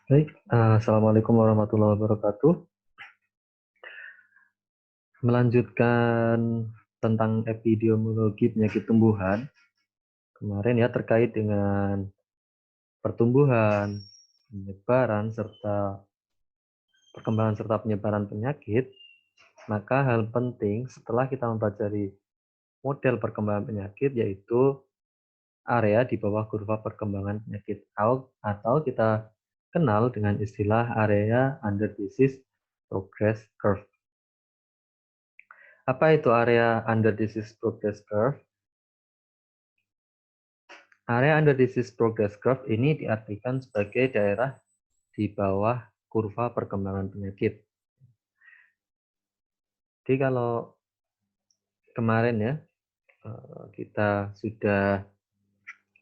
Baik, Assalamualaikum warahmatullahi wabarakatuh. Melanjutkan tentang epidemiologi penyakit tumbuhan, kemarin ya terkait dengan pertumbuhan, penyebaran, serta perkembangan serta penyebaran penyakit, maka hal penting setelah kita mempelajari model perkembangan penyakit yaitu area di bawah kurva perkembangan penyakit atau kita kenal dengan istilah area under disease progress curve. Apa itu area under disease progress curve? Area under disease progress curve ini diartikan sebagai daerah di bawah kurva perkembangan penyakit. Jadi kalau kemarin ya kita sudah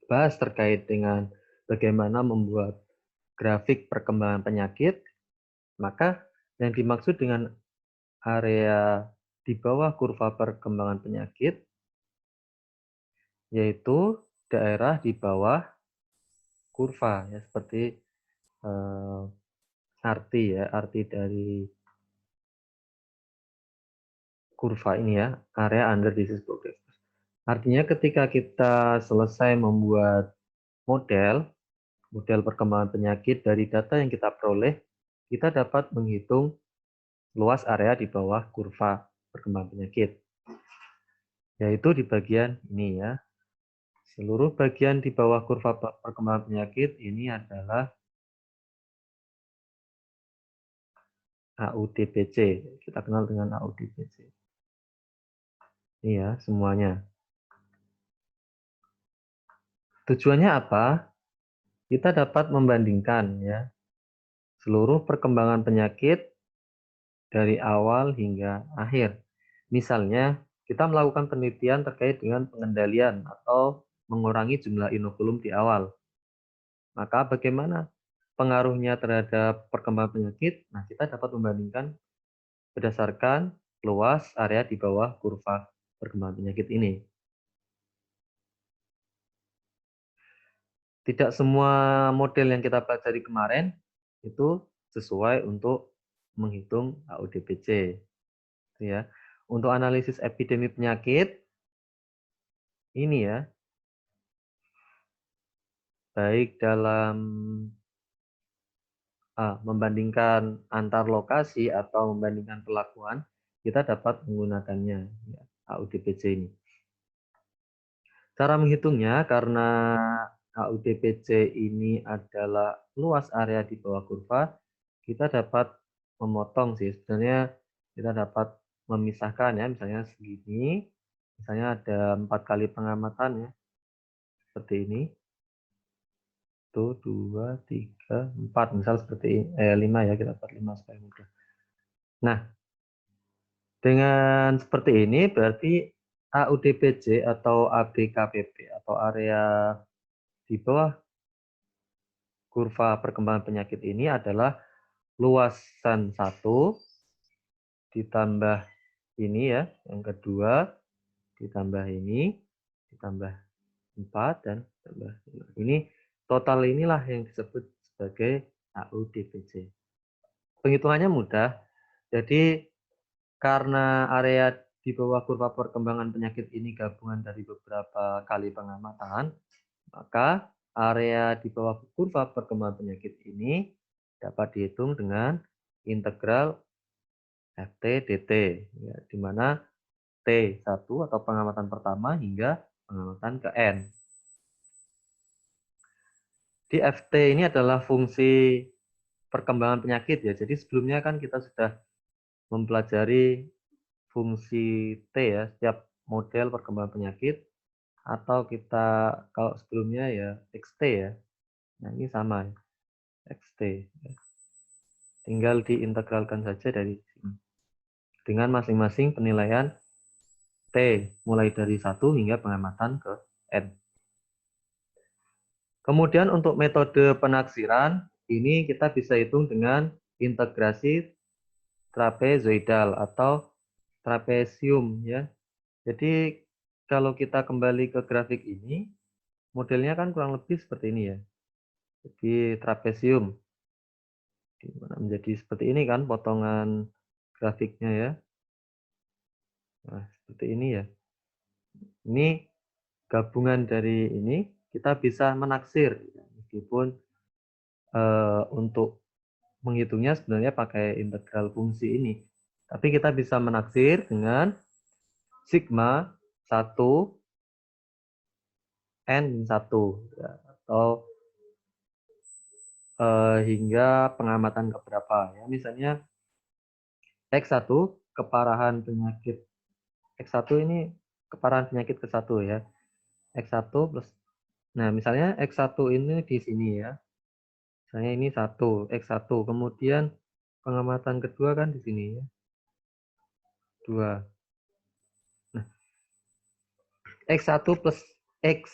bahas terkait dengan bagaimana membuat grafik perkembangan penyakit, maka yang dimaksud dengan area di bawah kurva perkembangan penyakit yaitu daerah di bawah kurva ya seperti eh, arti dari kurva ini ya, area under disease progress. Artinya ketika kita selesai membuat model perkembangan penyakit dari data yang kita peroleh, kita dapat menghitung luas area di bawah kurva perkembangan penyakit. Yaitu di bagian ini ya. Seluruh bagian di bawah kurva perkembangan penyakit ini adalah AUDPC. Kita kenal dengan AUDPC. Ini ya semuanya. Tujuannya apa? Kita dapat membandingkan ya seluruh perkembangan penyakit dari awal hingga akhir. Misalnya, kita melakukan penelitian terkait dengan pengendalian atau mengurangi jumlah inokulum di awal. Maka bagaimana pengaruhnya terhadap perkembangan penyakit? Nah, kita dapat membandingkan berdasarkan luas area di bawah kurva perkembangan penyakit ini. Tidak semua model yang kita pelajari kemarin itu sesuai untuk menghitung AUDPC. Ya. Untuk analisis epidemi penyakit, ini ya, baik dalam membandingkan antar lokasi atau membandingkan perlakuan, kita dapat menggunakannya, ya, AUDPC ini. Cara menghitungnya, karena AUDPC ini adalah luas area di bawah kurva, kita dapat memotong sih. Sebenarnya kita dapat memisahkan ya, misalnya segini, misalnya ada 4 kali pengamatan ya, seperti ini. 2, 3, 4, misal seperti 5 ya, kita buat 5 supaya mudah. Nah, dengan seperti ini berarti AUDPC atau ABKPP atau area di bawah kurva perkembangan penyakit ini adalah luasan 1 ditambah ini ya, yang kedua ditambah ini, ditambah 4 dan tambah 5. Ini total inilah yang disebut sebagai AUDPC. Penghitungannya mudah. Jadi karena area di bawah kurva perkembangan penyakit ini gabungan dari beberapa kali pengamatan, maka area di bawah kurva perkembangan penyakit ini dapat dihitung dengan integral Ft dt, ya, di mana T1 atau pengamatan pertama hingga pengamatan ke N. Di Ft ini adalah fungsi perkembangan penyakit ya. Jadi sebelumnya kan kita sudah mempelajari fungsi T ya, setiap model perkembangan penyakit, atau kita kalau sebelumnya ya XT ya. Nah, ini sama ya, XT. Tinggal diintegralkan saja dari sini. Dengan masing-masing penilaian T mulai dari 1 hingga pengamatan ke N. Kemudian untuk metode penaksiran, ini kita bisa hitung dengan integrasi trapezoidal atau trapesium ya. Jadi kalau kita kembali ke grafik ini, modelnya kan kurang lebih seperti ini ya. Jadi trapesium. Menjadi seperti ini kan potongan grafiknya ya. Nah, seperti ini ya. Ini gabungan dari ini kita bisa menaksir meskipun untuk menghitungnya sebenarnya pakai integral fungsi ini. Tapi kita bisa menaksir dengan sigma 1 n 1 ya, atau hingga pengamatan keberapa ya. Misalnya X1 keparahan penyakit X1 ini keparahan penyakit ke-1 ya. X1 plus nah, misalnya X1 ini di sini ya. Misalnya ini 1, X1. Kemudian pengamatan kedua kan di sini ya. 2. Nah, X1 plus X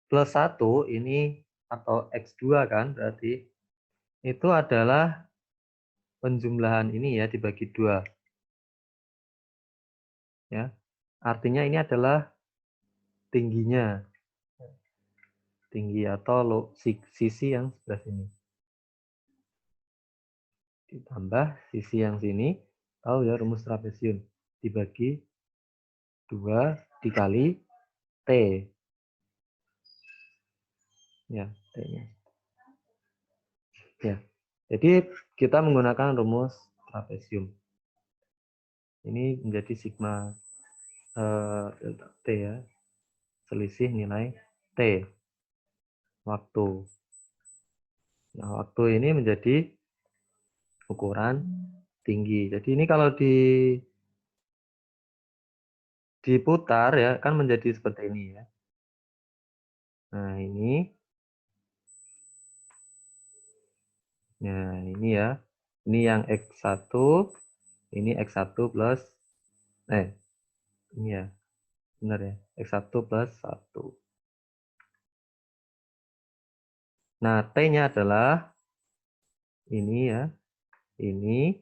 plus 1 ini atau X2 kan berarti itu adalah penjumlahan ini ya dibagi 2 ya. Artinya ini adalah tingginya. Tinggi atau sisi yang sebelah sini. Ditambah sisi yang sini, tahu ya rumus trapesium. Dibagi 2 dikali T. Ya, T-nya. Ya. Jadi kita menggunakan rumus trapesium. Ini menjadi sigma delta T ya. Selisih nilai T. Waktu. Nah, waktu ini menjadi ukuran tinggi. Jadi ini kalau diputar ya kan menjadi seperti ini ya. Nah, ini ya. Ini yang X1, ini X1 plus ini ya. Benar ya. X1 plus 1. Nah, T-nya adalah ini ya. Ini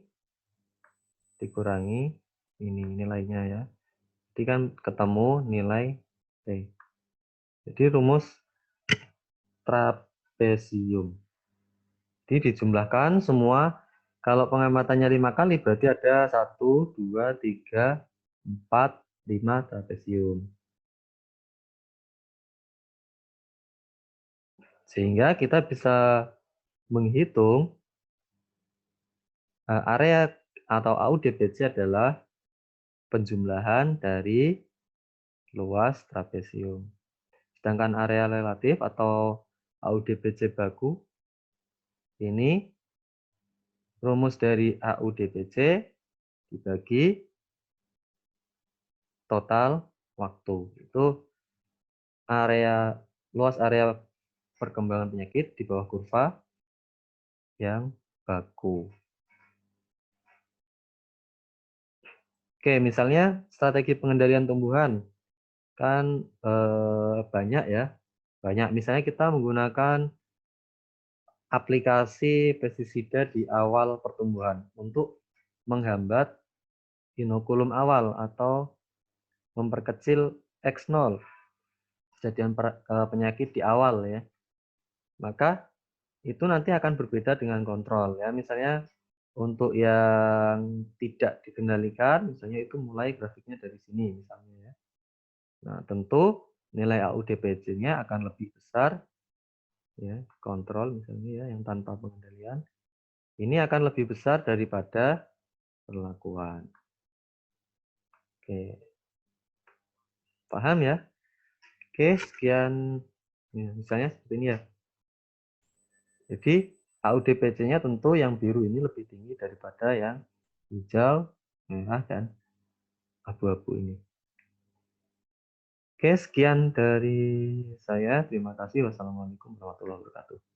dikurangi ini nilainya ya. Jadi kan ketemu nilai T. Jadi rumus trapesium. Jadi dijumlahkan semua. Kalau pengamatannya 5 kali berarti ada 1, 2, 3, 4, 5 trapesium. Sehingga kita bisa menghitung area atau AUDBC adalah penjumlahan dari luas trapesium. Sedangkan area relatif atau AUDBC baku ini rumus dari AUDBC dibagi total waktu. Itu luas area perkembangan penyakit di bawah kurva yang baku. Oke, misalnya strategi pengendalian tumbuhan kan banyak ya. Banyak. Misalnya kita menggunakan aplikasi pestisida di awal pertumbuhan untuk menghambat inokulum awal atau memperkecil X0 kejadian penyakit di awal ya. Maka itu nanti akan berbeda dengan kontrol ya. Misalnya untuk yang tidak dikendalikan, misalnya itu mulai grafiknya dari sini misalnya ya. Nah, tentu nilai AUDPC-nya akan lebih besar ya, kontrol misalnya ya yang tanpa pengendalian. Ini akan lebih besar daripada perlakuan. Oke. Paham ya? Oke, sekian ya, misalnya seperti ini ya. Jadi AUDPC-nya tentu yang biru ini lebih tinggi daripada yang hijau, merah, dan abu-abu ini. Oke, sekian dari saya. Terima kasih. Wassalamualaikum warahmatullahi wabarakatuh.